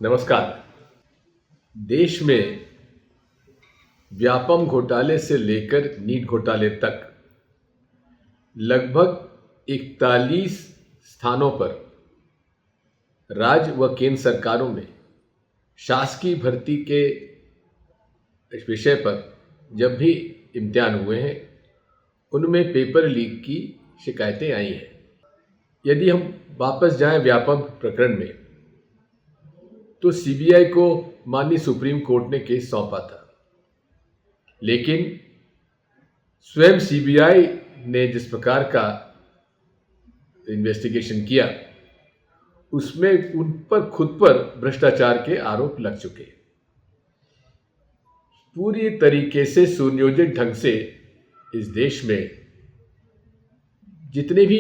नमस्कार। देश में व्यापम घोटाले से लेकर नीट घोटाले तक लगभग 41 स्थानों पर राज्य व केंद्र सरकारों में शासकीय भर्ती के विषय पर जब भी इम्तिहान हुए हैं उनमें पेपर लीक की शिकायतें आई हैं। यदि हम वापस जाएं व्यापम प्रकरण में, तो सीबीआई को माननीय सुप्रीम कोर्ट ने केस सौंपा था, लेकिन स्वयं सीबीआई ने जिस प्रकार का इन्वेस्टिगेशन किया उसमें उन पर खुद पर भ्रष्टाचार के आरोप लग चुके। पूरी तरीके से सुनियोजित ढंग से इस देश में जितने भी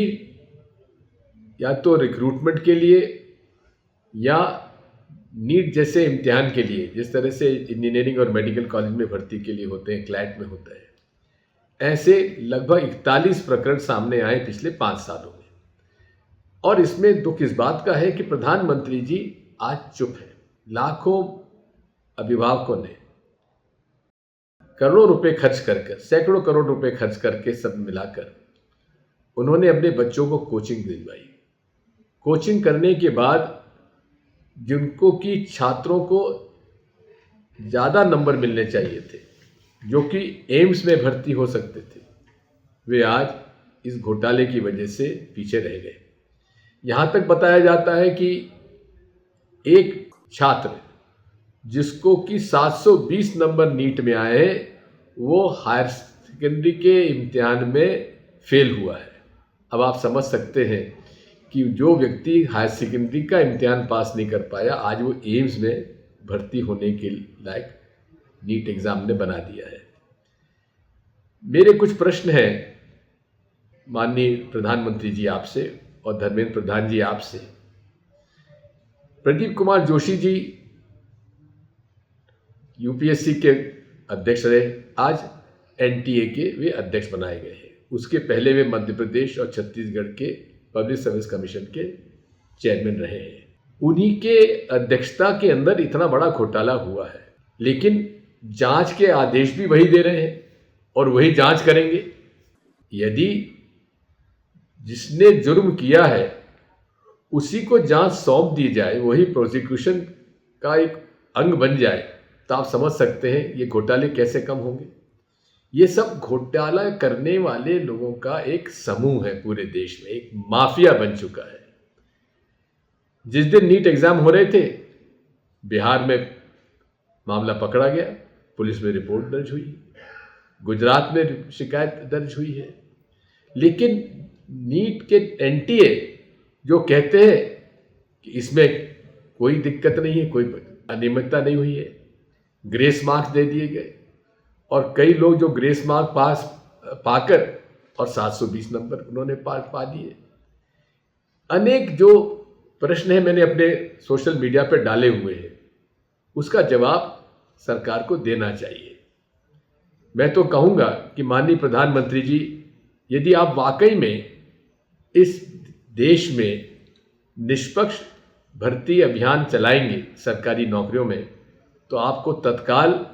या तो रिक्रूटमेंट के लिए या नीट जैसे इम्तिहान के लिए, जिस तरह से इंजीनियरिंग और मेडिकल कॉलेज में भर्ती के लिए होते हैं, क्लैट में होता है, ऐसे लगभग 41 प्रकरण सामने आए पिछले 5 सालों में। और इसमें दुख इस बात का है कि प्रधानमंत्री जी आज चुप हैं। लाखों अभिभावकों ने करोड़ों रुपए खर्च कर सैकड़ों करोड़ रुपए खर्च करके सब मिलाकर उन्होंने अपने बच्चों को कोचिंग दिलवाई। कोचिंग करने के बाद जिनको कि छात्रों को ज़्यादा नंबर मिलने चाहिए थे, जो कि एम्स में भर्ती हो सकते थे, वे आज इस घोटाले की वजह से पीछे रह गए। यहाँ तक बताया जाता है कि एक छात्र जिसको कि 720 नंबर नीट में आए हैं, वो हायर सेकेंडरी के इम्तिहान में फेल हुआ है। अब आप समझ सकते हैं कि जो व्यक्ति हायर सेकेंडरी का इम्तिहान पास नहीं कर पाया, आज वो एम्स में भर्ती होने के लायक नीट एग्ज़ाम ने बना दिया है। मेरे कुछ प्रश्न हैं माननीय प्रधानमंत्री जी आपसे और धर्मेंद्र प्रधान जी आपसे। प्रदीप कुमार जोशी जी यूपीएससी के अध्यक्ष रहे, आज एनटीए के वे अध्यक्ष बनाए गए हैं। उसके पहले वे मध्य प्रदेश और छत्तीसगढ़ के पब्लिक सर्विस कमीशन के चेयरमैन रहे हैं। उन्हीं के अध्यक्षता के अंदर इतना बड़ा घोटाला हुआ है, लेकिन जांच के आदेश भी वही दे रहे हैं और वही जांच करेंगे। यदि जिसने जुर्म किया है उसी को जांच सौंप दी जाए, वही प्रोसिक्यूशन का एक अंग बन जाए, तो आप समझ सकते हैं ये घोटाले कैसे कम होंगे। ये सब घोटाला करने वाले लोगों का एक समूह है, पूरे देश में एक माफिया बन चुका है। जिस दिन नीट एग्जाम हो रहे थे, बिहार में मामला पकड़ा गया, पुलिस में रिपोर्ट दर्ज हुई, गुजरात में शिकायत दर्ज हुई है, लेकिन नीट के एनटीए जो कहते हैं कि इसमें कोई दिक्कत नहीं है, कोई अनियमितता नहीं हुई है, ग्रेस मार्क्स दे दिए गए। और कई लोग जो ग्रेस मार्क पास पाकर और 720 नंबर उन्होंने पा दिए। अनेक जो प्रश्न हैं मैंने अपने सोशल मीडिया पर डाले हुए हैं, उसका जवाब सरकार को देना चाहिए। मैं तो कहूँगा कि माननीय प्रधानमंत्री जी, यदि आप वाकई में इस देश में निष्पक्ष भर्ती अभियान चलाएंगे सरकारी नौकरियों में, तो आपको तत्काल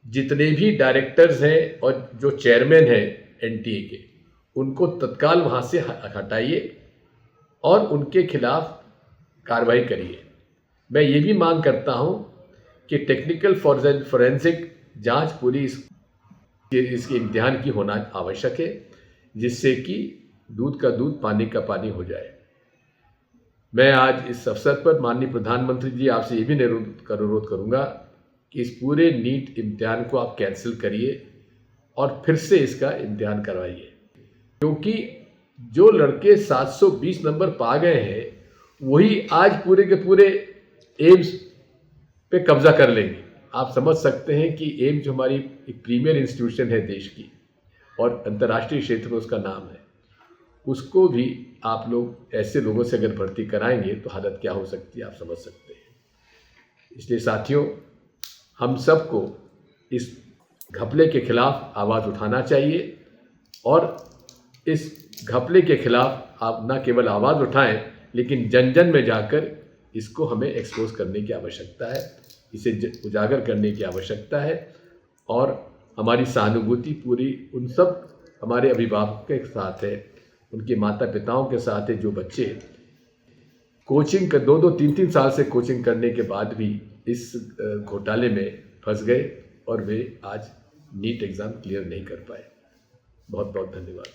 जितने भी डायरेक्टर्स हैं और जो चेयरमैन हैं एनटीए के, उनको तत्काल वहाँ से हटाइए और उनके खिलाफ कार्रवाई करिए। मैं ये भी मांग करता हूँ कि टेक्निकल फॉरेंसिक जांच पूरी इसके इम्तिहान की होना आवश्यक है, जिससे कि दूध का दूध पानी का पानी हो जाए। मैं आज इस अवसर पर माननीय प्रधानमंत्री जी आपसे ये भी अनुरोध करूँगा कि इस पूरे नीट इम्तिहान को आप कैंसिल करिए और फिर से इसका इम्तिहान करवाइए, क्योंकि जो लड़के 720 नंबर पा गए हैं वही आज पूरे के पूरे एम्स पे कब्जा कर लेंगे। आप समझ सकते हैं कि एम्स जो हमारी एक प्रीमियर इंस्टीट्यूशन है देश की और अंतर्राष्ट्रीय क्षेत्र में उसका नाम है, उसको भी आप लोग ऐसे लोगों से अगर भर्ती कराएंगे तो हालत क्या हो सकती है आप समझ सकते हैं। इसलिए साथियों, हम सबको इस घपले के खिलाफ आवाज़ उठाना चाहिए और इस घपले के खिलाफ आप न केवल आवाज़ उठाएं, लेकिन जन जन में जाकर इसको हमें एक्सपोज करने की आवश्यकता है, इसे उजागर करने की आवश्यकता है। और हमारी सहानुभूति पूरी उन सब हमारे अभिभावकों के साथ है, उनके माता पिताओं के साथ है, जो बच्चे कोचिंग 2-3 साल से कोचिंग करने के बाद भी इस घोटाले में फंस गए और वे आज नीट एग्ज़ाम क्लियर नहीं कर पाए। बहुत बहुत धन्यवाद।